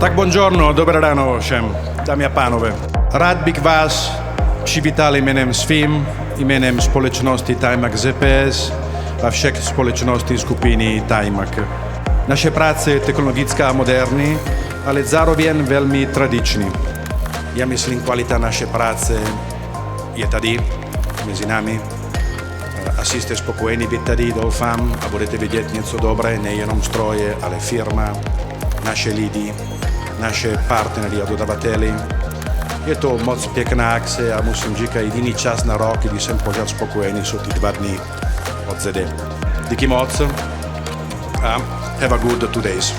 Tak buongiorno, dobré ráno všem, dámy a pánové. Rád bych vás přivítal jménem svým, jménem společnosti Tajmac-Zps a všech společností skupiny Tajmac. Naše práce je technologická a moderní, ale zároveň velmi tradiční. Já myslím, kvalita naše práce je tady, mezi námi. Asi jste spokojení být tady, doufám, a budete vidět něco dobré, nejenom stroje, ale firma, naše lidi, naše partnery a dodavateli. Je to moc pěkná akce a musím říkat, jediný čas na rok, kdy jsem pořád spokojený, jsou ty 2 dny od ZD. Díky moc a have a good 2 days.